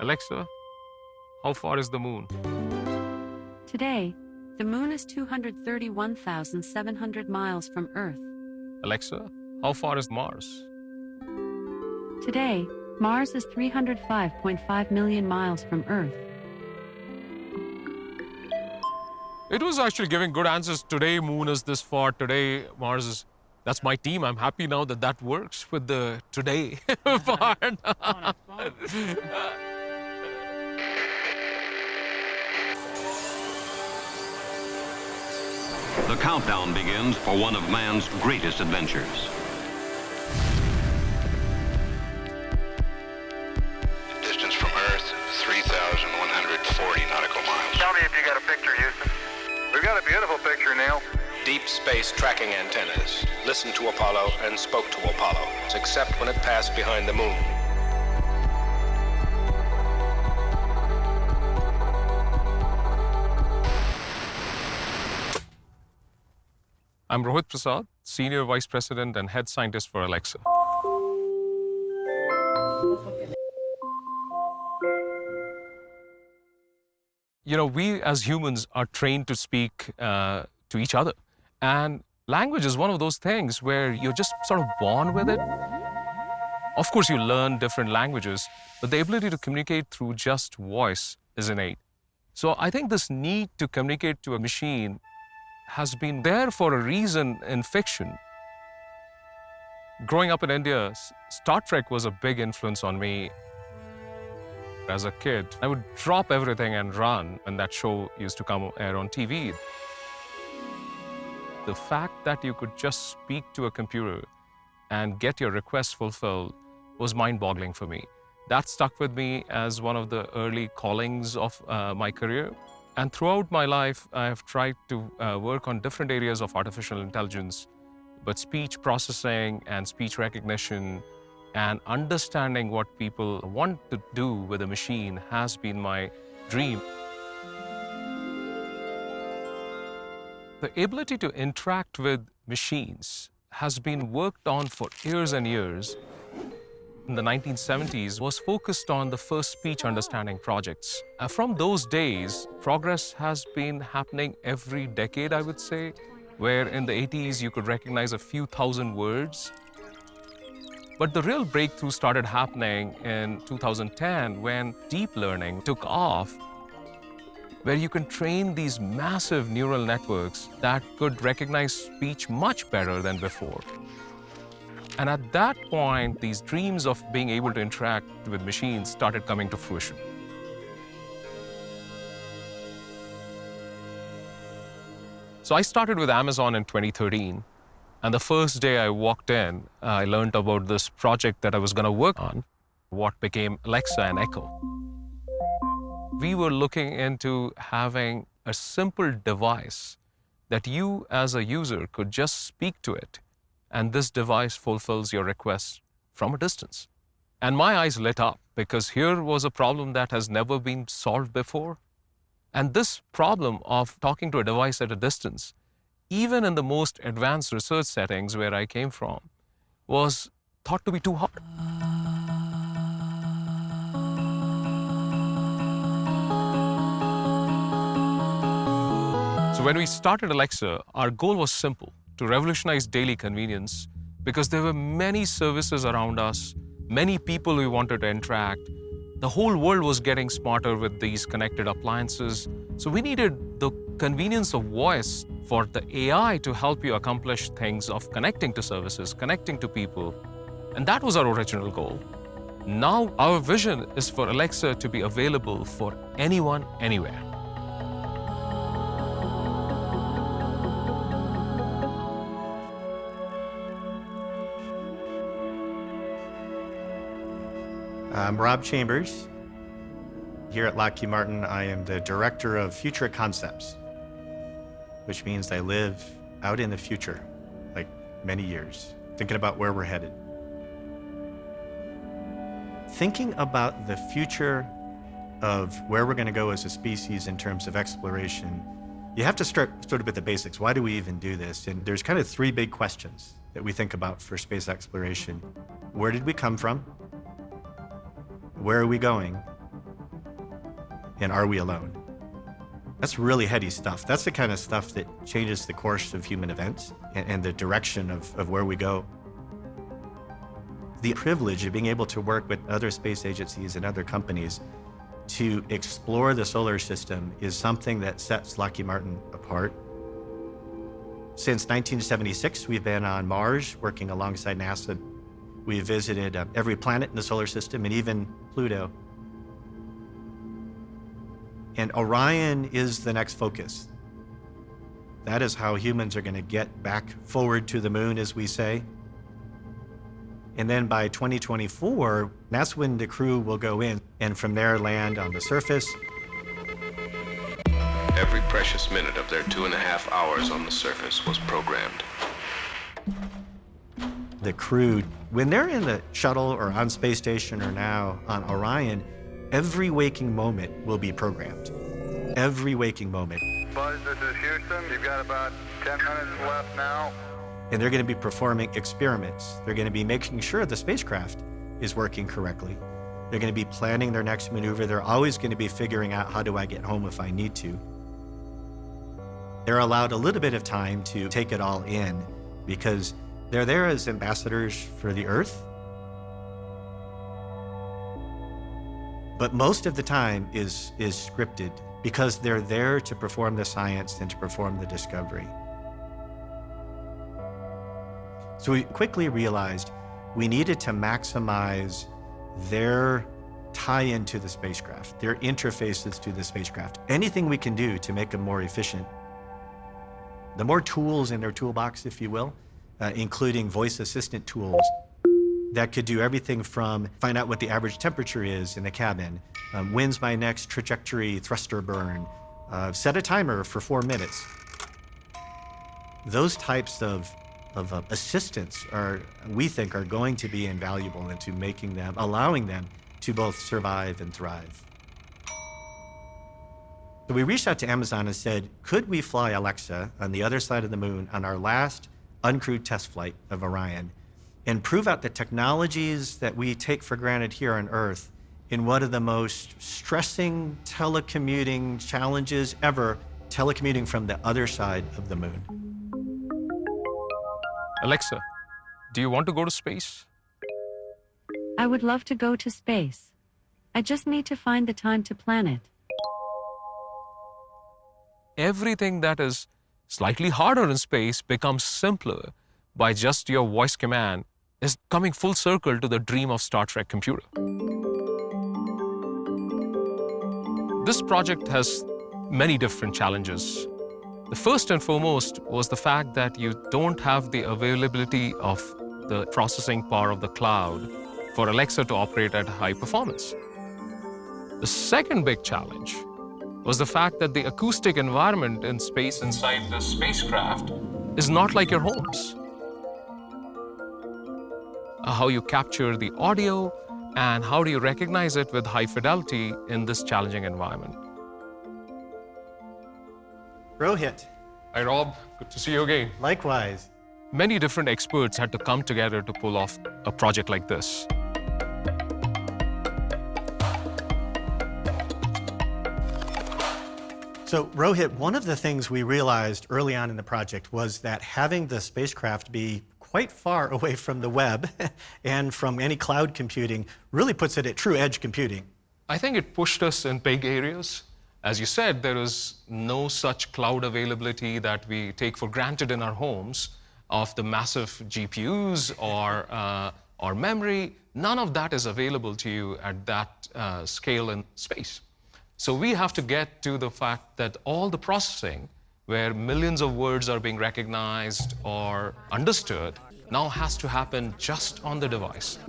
Alexa, how far is the moon? Today, the moon is 231,700 miles from Earth. Alexa, how far is Mars? Today, Mars is 305.5 million miles from Earth. It was actually giving good answers. Today, moon is this far. Today, Mars is... That's my team. I'm happy now that that works with the today part. The countdown begins for one of man's greatest adventures. Distance from Earth, 3,140 nautical miles. Tell me if you got a picture, Houston. We've got a beautiful picture, Neil. Deep space tracking antennas listened to Apollo and spoke to Apollo, except when it passed behind the moon. I'm Rohit Prasad, Senior Vice President and Head Scientist for Alexa. You know, we as humans are trained to speak to each other. And language is one of those things where you're just sort of born with it. Of course, you learn different languages, but the ability to communicate through just voice is innate. So I think this need to communicate to a machine has been there for a reason in fiction. Growing up in India, Star Trek was a big influence on me. As a kid, I would drop everything and run when that show used to come air on TV. The fact that you could just speak to a computer and get your request fulfilled was mind-boggling for me. That stuck with me as one of the early callings of my career. And throughout my life, I have tried to work on different areas of artificial intelligence, but speech processing and speech recognition and understanding what people want to do with a machine has been my dream. The ability to interact with machines has been worked on for years and years. In the 1970s was focused on the first speech understanding projects. From those days, progress has been happening every decade, I would say, where in the 80s you could recognize a few thousand words. But the real breakthrough started happening in 2010 when deep learning took off, where you can train these massive neural networks that could recognize speech much better than before. And at that point, these dreams of being able to interact with machines started coming to fruition. So I started with Amazon in 2013. And the first day I walked in, I learned about this project that I was going to work on, what became Alexa and Echo. We were looking into having a simple device that you as a user could just speak to it, and this device fulfills your request from a distance. And my eyes lit up because here was a problem that has never been solved before. And this problem of talking to a device at a distance, even in the most advanced research settings where I came from, was thought to be too hard. So when we started Alexa, our goal was simple: to revolutionize daily convenience, because there were many services around us, many people we wanted to interact. The whole world was getting smarter with these connected appliances. So we needed the convenience of voice for the AI to help you accomplish things of connecting to services, connecting to people. And that was our original goal. Now our vision is for Alexa to be available for anyone, anywhere. I'm Rob Chambers. Here at Lockheed Martin, I am the Director of Future Concepts, which means I live out in the future, like many years, thinking about where we're headed. Thinking about the future of where we're going to go as a species in terms of exploration, you have to start sort of at the basics. Why do we even do this? And there's kind of three big questions that we think about for space exploration. Where did we come from? Where are we going? And are we alone? That's really heady stuff. That's the kind of stuff that changes the course of human events and the direction of where we go. The privilege of being able to work with other space agencies and other companies to explore the solar system is something that sets Lockheed Martin apart. Since 1976, we've been on Mars working alongside NASA. We've visited every planet in the solar system and even Pluto. And Orion is the next focus. That is how humans are going to get back forward to the moon, as we say. And then by 2024, that's when the crew will go in and from there land on the surface. Every precious minute of their 2.5 hours on the surface was programmed. The crew, when they're in the shuttle or on space station or now on Orion, every waking moment will be programmed. Every waking moment. Buzz, this is Houston. You've got about 10 minutes left now. And they're going to be performing experiments. They're going to be making sure the spacecraft is working correctly. They're going to be planning their next maneuver. They're always going to be figuring out, how do I get home if I need to? They're allowed a little bit of time to take it all in because they're there as ambassadors for the Earth. But most of the time is scripted because they're there to perform the science and to perform the discovery. So we quickly realized we needed to maximize their tie-in to the spacecraft, their interfaces to the spacecraft. Anything we can do to make them more efficient. The more tools in their toolbox, if you will, including voice assistant tools that could do everything from find out what the average temperature is in the cabin, when's my next trajectory thruster burn, set a timer for 4 minutes. Those types of assistants we think are going to be invaluable into allowing them to both survive and thrive. So we reached out to Amazon and said, could we fly Alexa on the other side of the moon on our last uncrewed test flight of Orion and prove out the technologies that we take for granted here on Earth in one of the most stressing telecommuting challenges ever, telecommuting from the other side of the moon. Alexa, do you want to go to space? I would love to go to space. I just need to find the time to plan it. Everything that is slightly harder in space becomes simpler by just your voice command is coming full circle to the dream of Star Trek computer. This project has many different challenges. The first and foremost was the fact that you don't have the availability of the processing power of the cloud for Alexa to operate at high performance. The second big challenge was the fact that the acoustic environment in space inside the spacecraft is not like your homes. How you capture the audio and how do you recognize it with high fidelity in this challenging environment. Rohit. Hi, Rob. Good to see you again. Likewise. Many different experts had to come together to pull off a project like this. So Rohit, one of the things we realized early on in the project was that having the spacecraft be quite far away from the web and from any cloud computing really puts it at true edge computing. I think it pushed us in big areas. As you said, there is no such cloud availability that we take for granted in our homes of the massive GPUs or memory. None of that is available to you at that scale in space. So we have to get to the fact that all the processing, where millions of words are being recognized or understood, now has to happen just on the device.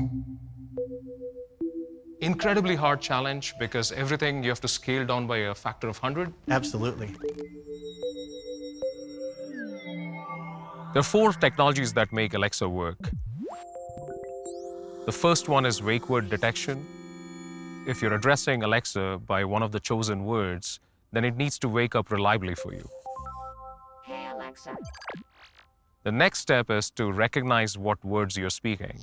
Incredibly hard challenge because everything you have to scale down by a factor of 100. Absolutely. There are 4 technologies that make Alexa work. The first one is Wakeword Detection. If you're addressing Alexa by one of the chosen words, then it needs to wake up reliably for you. Hey, Alexa. The next step is to recognize what words you're speaking.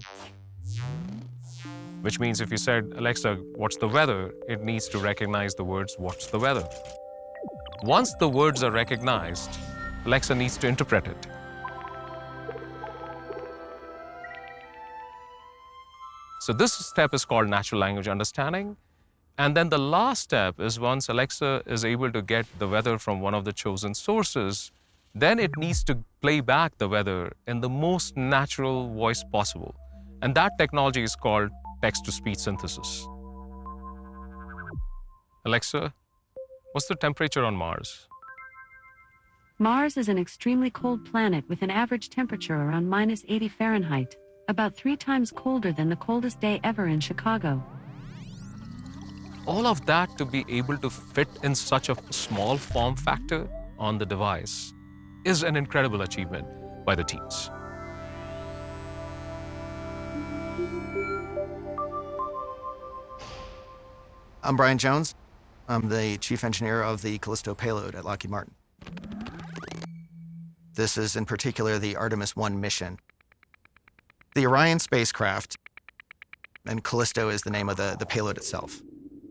which means if you said, Alexa, what's the weather? It needs to recognize the words, what's the weather? Once the words are recognized, Alexa needs to interpret it. So this step is called natural language understanding. And then the last step is once Alexa is able to get the weather from one of the chosen sources, then it needs to play back the weather in the most natural voice possible. And that technology is called text-to-speech synthesis. Alexa, what's the temperature on Mars? Mars is an extremely cold planet with an average temperature around -80 Fahrenheit, about 3 times colder than the coldest day ever in Chicago. All of that to be able to fit in such a small form factor on the device is an incredible achievement by the teams. I'm Brian Jones. I'm the chief engineer of the Callisto payload at Lockheed Martin. This is in particular the Artemis 1 mission. The Orion spacecraft, and Callisto is the name of the payload itself.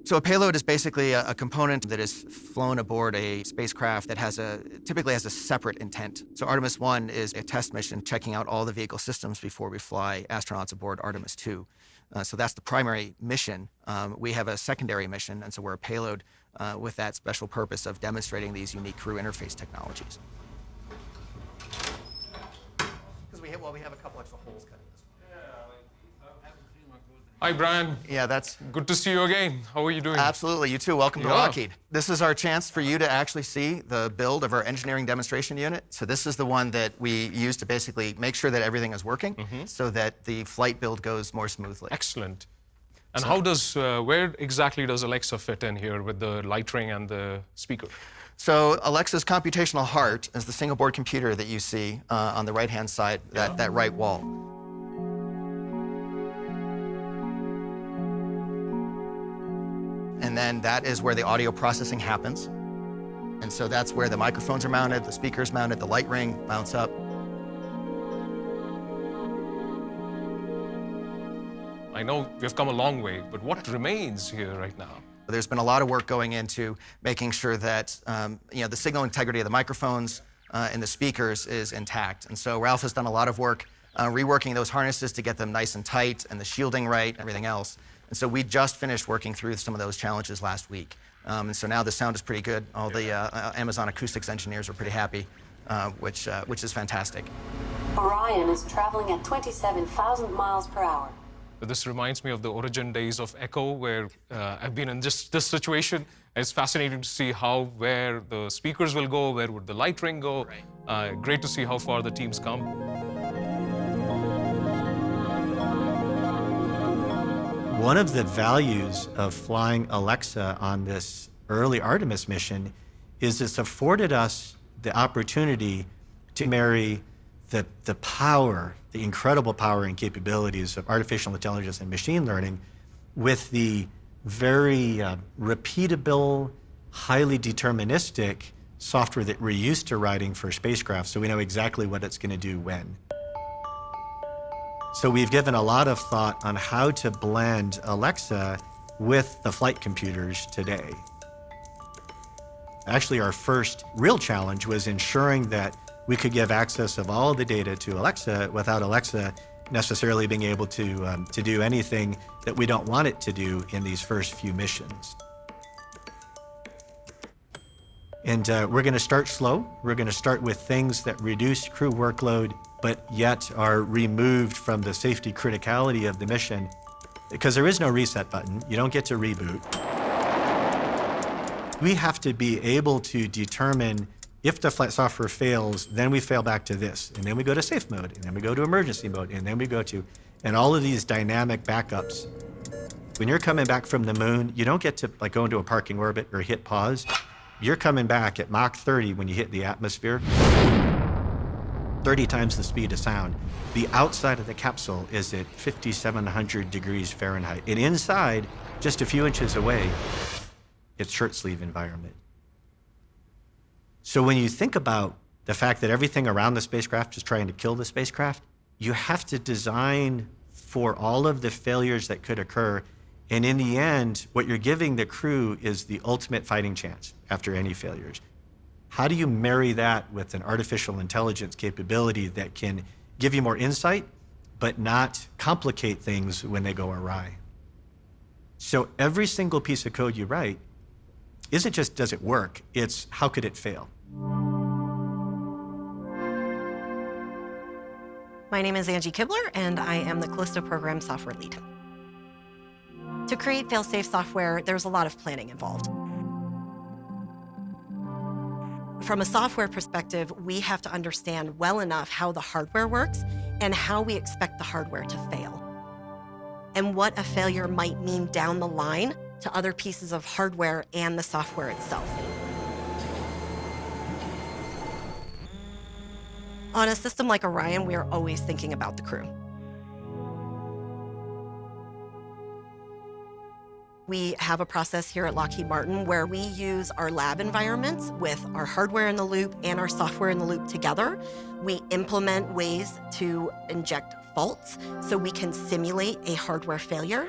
So a payload is basically a component that is flown aboard a spacecraft that typically has a separate intent. So Artemis 1 is a test mission checking out all the vehicle systems before we fly astronauts aboard Artemis 2. So that's the primary mission. We have a secondary mission, and so we're a payload with that special purpose of demonstrating these unique crew interface technologies. Because we have a couple extra holes cut in this one. Hi, Brian. Yeah, that's Good to see you again. How are you doing? absolutely. You too. Welcome to Yeah. Lockheed. This is our chance for you to actually see the build of our engineering demonstration unit. So this is the one that we use to basically make sure that everything is working so that the flight build goes more smoothly. Excellent. And where exactly does Alexa fit in here with the light ring and the speaker? So Alexa's computational heart is the single board computer that you see on the right-hand side, that right wall. And then that is where the audio processing happens. And so that's where the microphones are mounted, the speakers mounted, the light ring mounts up. I know we've come a long way, but what remains here right now? There's been a lot of work going into making sure that the signal integrity of the microphones and the speakers is intact. And so Ralph has done a lot of work reworking those harnesses to get them nice and tight and the shielding right and everything else. And so we just finished working through some of those challenges last week. And so now the sound is pretty good. All the Amazon acoustics engineers are pretty happy, which is fantastic. Orion is traveling at 27,000 miles per hour. This reminds me of the origin days of Echo, where I've been in just this situation. It's fascinating to see where the speakers will go, where would the light ring go. Right. Great to see how far the team's come. One of the values of flying Alexa on this early Artemis mission is it's afforded us the opportunity to marry the power, the incredible power and capabilities of artificial intelligence and machine learning with the very repeatable, highly deterministic software that we're used to writing for spacecraft, so we know exactly what it's going to do when. So we've given a lot of thought on how to blend Alexa with the flight computers today. Actually, our first real challenge was ensuring that we could give access of all the data to Alexa without Alexa necessarily being able to do anything that we don't want it to do in these first few missions. And we're going to start slow. We're going to start with things that reduce crew workload, but yet are removed from the safety criticality of the mission, because there is no reset button. You don't get to reboot. We have to be able to determine if the flight software fails, then we fail back to this, and then we go to safe mode, and then we go to emergency mode, and then we go to, and all of these dynamic backups. When you're coming back from the moon, you don't get to go into a parking orbit or hit pause. You're coming back at Mach 30 when you hit the atmosphere, 30 times the speed of sound. The outside of the capsule is at 5,700 degrees Fahrenheit. And inside, just a few inches away, it's shirt sleeve environment. So when you think about the fact that everything around the spacecraft is trying to kill the spacecraft, you have to design for all of the failures that could occur. And in the end, what you're giving the crew is the ultimate fighting chance after any failures. How do you marry that with an artificial intelligence capability that can give you more insight, but not complicate things when they go awry? So every single piece of code you write isn't just does it work, it's how could it fail? My name is Angie Kibler, and I am the Callisto Program Software Lead. To create fail-safe software, there's a lot of planning involved. From a software perspective, we have to understand well enough how the hardware works and how we expect the hardware to fail, and what a failure might mean down the line to other pieces of hardware and the software itself. On a system like Orion, we are always thinking about the crew. We have a process here at Lockheed Martin where we use our lab environments with our hardware in the loop and our software in the loop together. We implement ways to inject faults so we can simulate a hardware failure.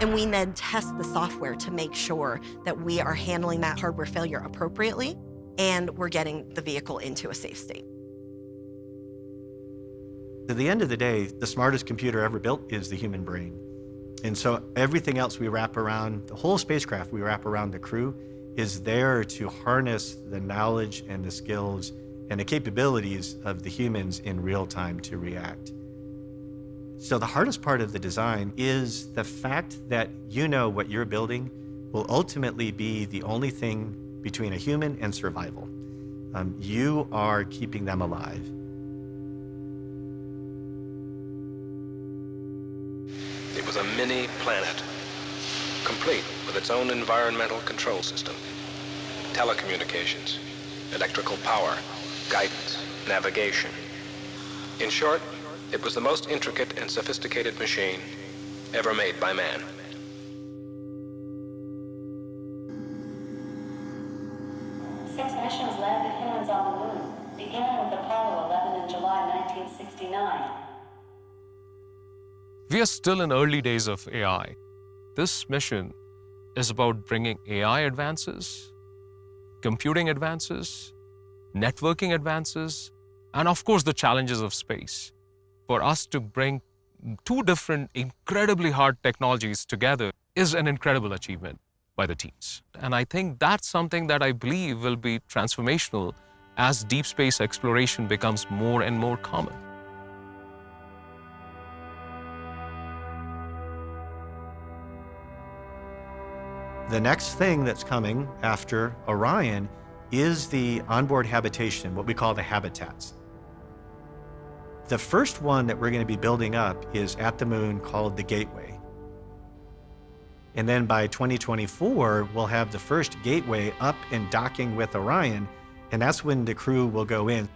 And we then test the software to make sure that we are handling that hardware failure appropriately and we're getting the vehicle into a safe state. At the end of the day, the smartest computer ever built is the human brain. And so everything else we wrap around, the whole spacecraft we wrap around the crew is there to harness the knowledge and the skills and the capabilities of the humans in real time to react. So the hardest part of the design is the fact that you know what you're building will ultimately be the only thing between a human and survival. You are keeping them alive. It was a mini planet, complete with its own environmental control system, telecommunications, electrical power, guidance, navigation. In short, it was the most intricate and sophisticated machine ever made by man. Six missions landed humans on the moon, beginning with Apollo 11 in July 1969. We are still in early days of AI. This mission is about bringing AI advances, computing advances, networking advances, and of course the challenges of space. For us to bring two different incredibly hard technologies together is an incredible achievement by the teams. And I think that's something that I believe will be transformational as deep space exploration becomes more and more common. The next thing that's coming after Orion is the onboard habitation, what we call the habitats. The first one that we're going to be building up is at the moon called the Gateway. And then by 2024, we'll have the first Gateway up and docking with Orion, and that's when the crew will go in.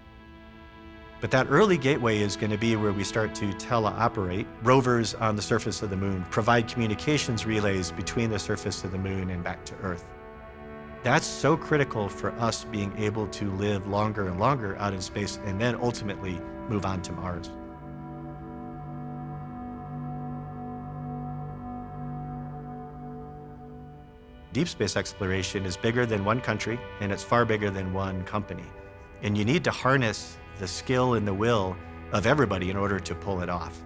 But that early Gateway is going to be where we start to teleoperate rovers on the surface of the moon, provide communications relays between the surface of the moon and back to Earth. That's so critical for us being able to live longer and longer out in space and then ultimately move on to Mars. Deep space exploration is bigger than one country, and it's far bigger than one company. And you need to harness the skill and the will of everybody in order to pull it off.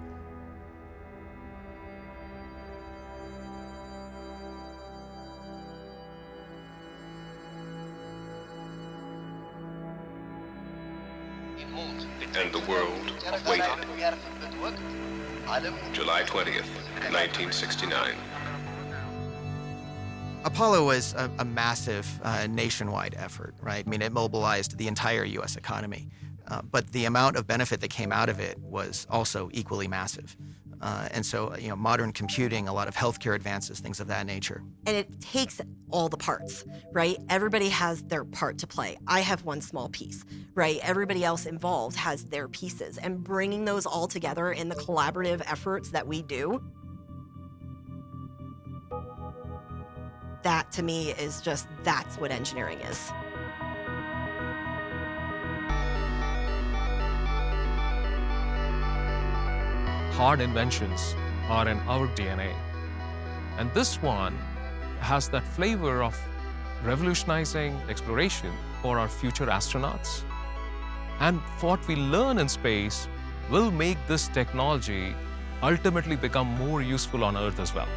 And the world waited. July 20th, 1969. Apollo was a massive nationwide effort, right? I mean, it mobilized the entire U.S. economy. But the amount of benefit that came out of it was also equally massive. And so, modern computing, a lot of healthcare advances, things of that nature. And it takes all the parts, right? Everybody has their part to play. I have one small piece, right? Everybody else involved has their pieces. And bringing those all together in the collaborative efforts that we do, that to me is just, that's what engineering is. hard inventions are in our DNA. And this one has that flavor of revolutionizing exploration for our future astronauts. And what we learn in space will make this technology ultimately become more useful on Earth as well.